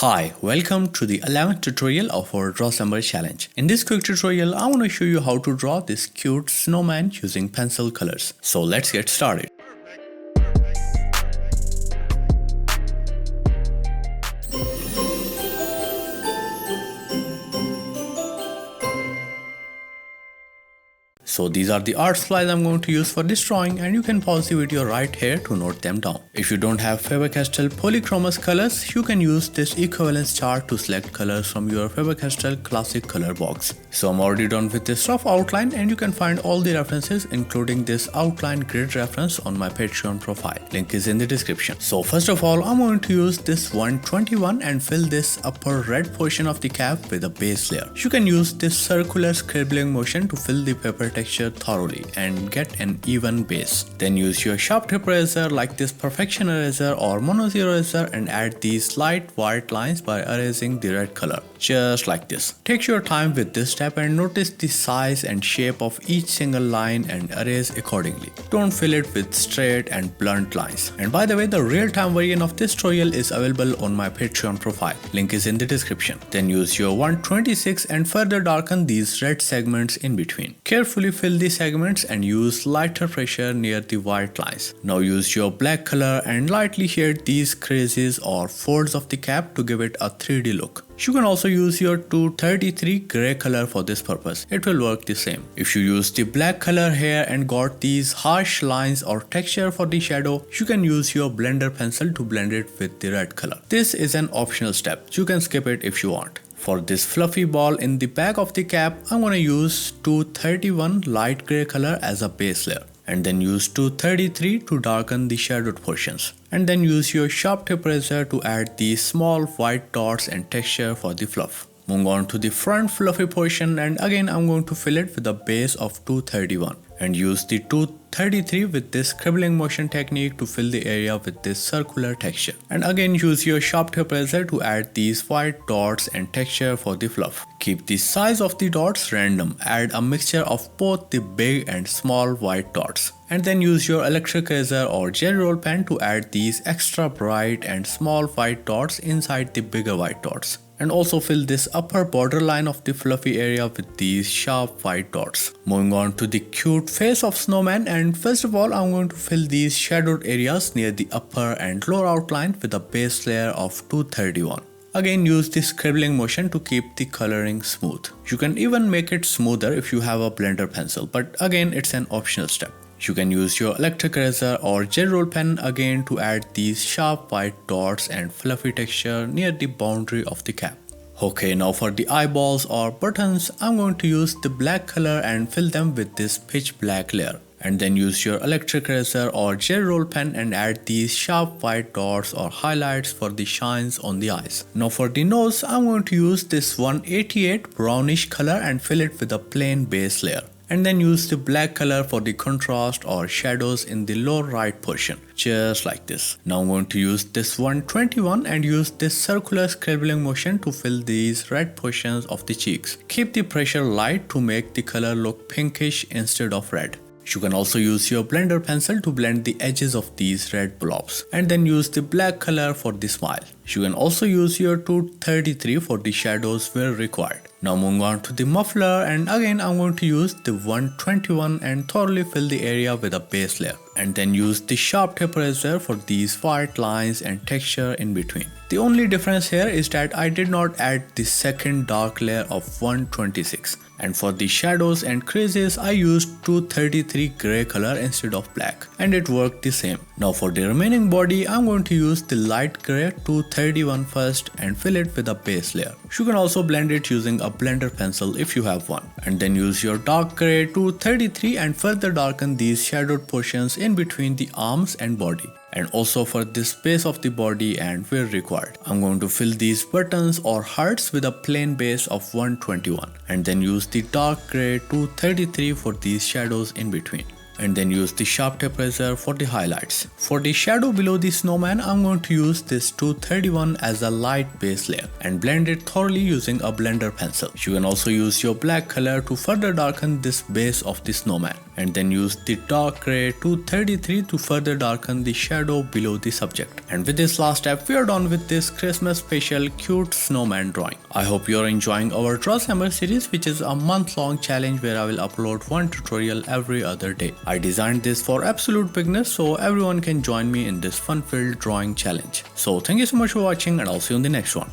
Hi, welcome to the 11th tutorial of our Draw Summer challenge. In this quick tutorial, I want to show you how to draw this cute snowman using pencil colors. So let's get started. So these are the art supplies I'm going to use for this drawing, and you can pause the video right here to note them down. If you don't have Faber-Castell Polychromos colors, you can use this equivalence chart to select colors from your Faber-Castell Classic color box. So I'm already done with this rough outline, and you can find all the references including this outline grid reference on my Patreon profile. Link is in the description. So first of all, I'm going to use this 121 and fill this upper red portion of the cap with a base layer. You can use this circular scribbling motion to fill the paper texture thoroughly and get an even base. Then use your sharp tip eraser like this Perfection eraser or Mono Zero eraser and add these light white lines by erasing the red color, just like this. Take your time with this step and notice the size and shape of each single line and erase accordingly. Don't fill it with straight and blunt lines. And by the way, the real-time version of this tutorial is available on my Patreon profile. Link is in the description. Then use your 126 and further darken these red segments in between. Carefully fill the segments and use lighter pressure near the white lines. Now use your black color and lightly shade these creases or folds of the cap to give it a 3D look. You can also use your 233 gray color for this purpose. It will work the same. If you use the black color here and got these harsh lines or texture for the shadow, you can use your blender pencil to blend it with the red color. This is an optional step. You can skip it if you want. For this fluffy ball in the back of the cap, I'm going to use 231 light gray color as a base layer. And then use 233 to darken the shadowed portions. And then use your sharp tip eraser to add these small white dots and texture for the fluff. Moving on to the front fluffy portion, and again I'm going to fill it with a base of 231 and use the 233 with this scribbling motion technique to fill the area with this circular texture. And again use your sharp tip eraser to add these white dots and texture for the fluff. Keep the size of the dots random. Add a mixture of both the big and small white dots. And then use your electric eraser or jelly roll pen to add these extra bright and small white dots inside the bigger white dots. And also fill this upper borderline of the fluffy area with these sharp white dots. Moving on to the cute face of snowman, and first of all I'm going to fill these shadowed areas near the upper and lower outline with a base layer of 231. Again use the scribbling motion to keep the coloring smooth. You can even make it smoother if you have a blender pencil, but again it's an optional step. You can use your electric eraser or jelly roll pen again to add these sharp white dots and fluffy texture near the boundary of the cap. Okay, now for the eyeballs or buttons, I'm going to use the black color and fill them with this pitch black layer. And then use your electric eraser or jelly roll pen and add these sharp white dots or highlights for the shines on the eyes. Now for the nose, I'm going to use this 188 brownish color and fill it with a plain base layer. And then use the black color for the contrast or shadows in the lower right portion, just like this. Now I'm going to use this 121 and use this circular scribbling motion to fill these red portions of the cheeks. Keep the pressure light to make the color look pinkish instead of red. You can also use your blender pencil to blend the edges of these red blobs, and then use the black color for the smile. You can also use your 233 for the shadows where required. Now moving on to the muffler, and again I'm going to use the 121 and thoroughly fill the area with a base layer. And then use the sharp tip eraser for these white lines and texture in between. The only difference here is that I did not add the second dark layer of 126. And for the shadows and creases, I used 233 gray color instead of black, and it worked the same. Now for the remaining body, I'm going to use the light gray 231 first and fill it with a base layer. You can also blend it using a blender pencil if you have one. And then use your dark gray 233 and further darken these shadowed portions in between the arms and body. And also for this base of the body and where required, I'm going to fill these buttons or hearts with a plain base of 121 and then use the dark gray 233 for these shadows in between. and then use the sharp tip razor for the highlights. For the shadow below the snowman, I'm going to use this 231 as a light base layer and blend it thoroughly using a blender pencil. You can also use your black color to further darken this base of the snowman, and then use the dark gray 233 to further darken the shadow below the subject. And with this last step, we are done with this Christmas special cute snowman drawing. I hope you are enjoying our Draw Summer series, which is a month-long challenge where I will upload one tutorial every other day. I designed this for absolute beginners so everyone can join me in this fun-filled drawing challenge. So thank you so much for watching, and I'll see you in the next one.